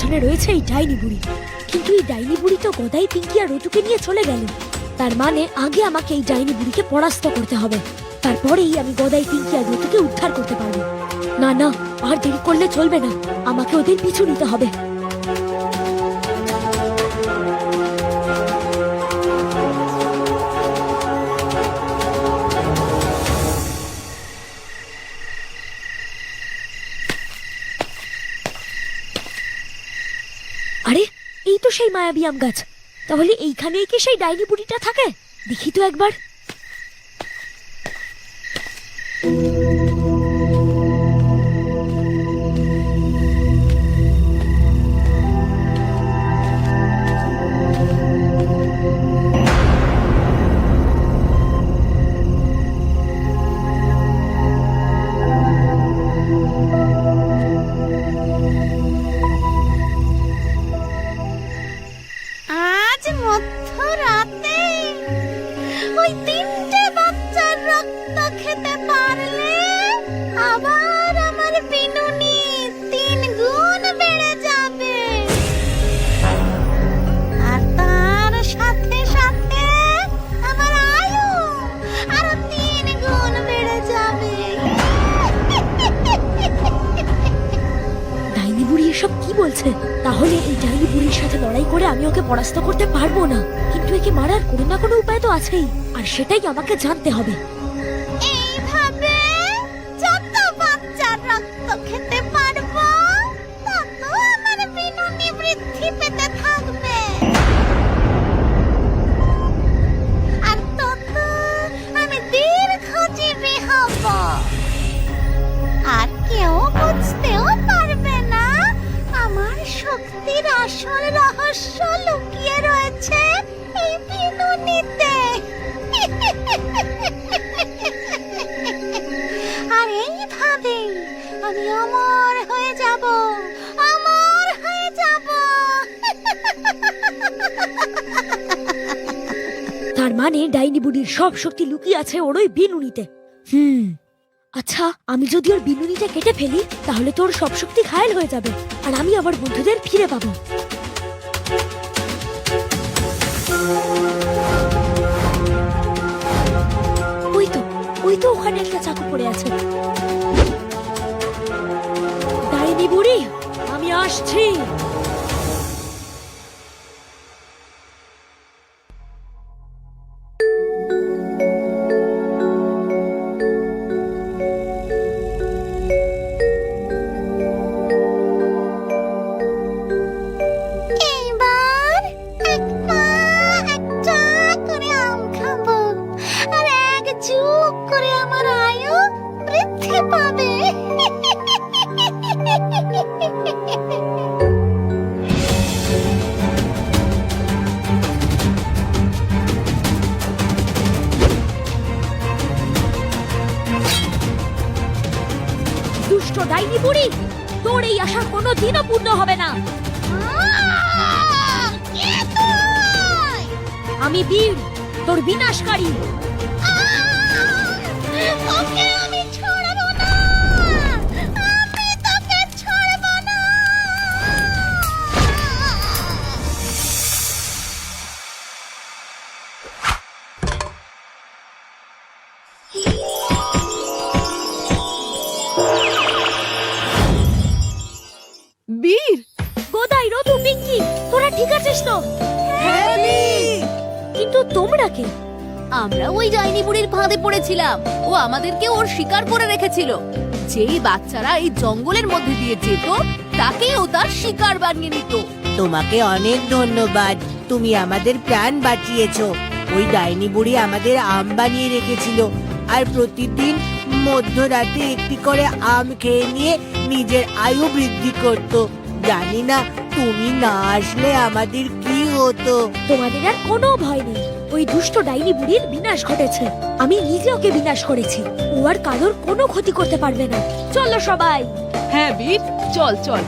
পেছনে রয়েছে এই ডাইনি বুড়ি। কিন্তু এই ডাইনি বুড়ি তো গদাই, পিঙ্কি আর রতুকে নিয়ে চলে গেল। তার মানে আগে আমাকে এই ডাইনি বুড়িকে পরাস্ত করতে হবে, তারপরেই আমি গদাই, পিঙ্কি আর রতুকে উদ্ধার করতে পারবো। না না, আর দেরি করলে চলবে না, আমাকে ওদের পিছু নিতে হবে। আরে, এই তো সেই মায়াবী আম গাছ। তাহলে এইখানেই কি সেই ডাইনি বুড়িটা থাকে? দেখি তো একবার। আজ মধ্যরাতে ওই তিনটে বাচ্চার রক্ত খেতে পারলে আবার আমার বিনুনি 3 গুণ বেড়ে যাবে, আর তার সাথে সাথে আমার আয়ু আরো 3 গুণ বেড়ে যাবে। ডাইনি বুড়ি এসব কি বলছে? তাহলে এই ডাইনি বুড়ির সাথে লড়াই করে আমি ওকে পরাস্ত করতে পারবো না, কিন্তু একে মারার কোনো না কোনো উপায় তো আছেই, আর সেটাই আমাকে জানতে হবে। এইভাবে যত বাচ্চার রক্ত খেতে পারবো তত আমার বিনুনি বৃদ্ধি পেতে থাকবে, আর তত আমি দীর্ঘজীবী হব, আর কেউ বুঝতেও পারবে না আমার শক্তির আসল রহস্য লুকিয়ে রয়েছে এই বিনুনিতে। আর এইভাবে আমি অমর হয়ে যাব, অমর হয়ে যাব। তার মানে ডাইনি বুড়ির সব শক্তি লুকিয়ে আছে ওর ওই বিনুনিতে। আচ্ছা, আমি যদি ওর বিনুনিটা কেটে ফেলি তাহলে তো ওর সব শক্তি ঘায়েল হয়ে যাবে, আর আমি আবার বন্ধুদের ফিরে পাবো। ওই তো ওখানে একটা চাকু পড়ে আছে। ডাইনি বুড়ি, আমি আসছি। এইবার একটা করে আম খাবো, আর এক যুগ করে আমার আয়ু বৃদ্ধি পাবে। দুষ্ট ডাইনি বুড়ি, তোর এই আশা কোনো দিনও পূর্ণ হবে না। কে তুই? আমি বীর, তোর বিনাশকারী। ওকে আমি ছাড়বো না, আমি তোকে ছাড়বো না। বীর, গোদাই, রতু, পিঙ্কি, তোরা ঠিক আছিস তো? হ্যাঁ বীর। কিন্তু তোমরা কে? আমরা ওই ডাইনি বুড়ির ফাঁদে পড়েছিলাম, ও আমাদেরকে ওর শিকার করে রেখেছিল। যেই বাচ্চারা এই জঙ্গলের মধ্যে দিয়ে যেত তাকেই ও তার শিকার বানিয়ে নিত। তোমাকে অনেক ধন্যবাদ, তুমি আমাদের প্রাণ বাঁচিয়েছো। ওই ডাইনি বুড়ি আমাদের আম বানিয়ে রেখেছিল, আর প্রতিদিন মধ্যরাতে একটি করে আম খেয়ে নিয়ে নিজের আয়ু বৃদ্ধি করত। জানি না তুমি না আসলে আমাদের কি হতো। তোমাদের আর কোনো ভয় নেই, ওই দুষ্ট ডাইনি বুড়ির বিনাশ ঘটেছে। আমি নিজে ওকে বিনাশ করেছি, ও আর কারোর কোনো ক্ষতি করতে পারবে না। চলো সবাই। হ্যাঁ বীর, চল চল।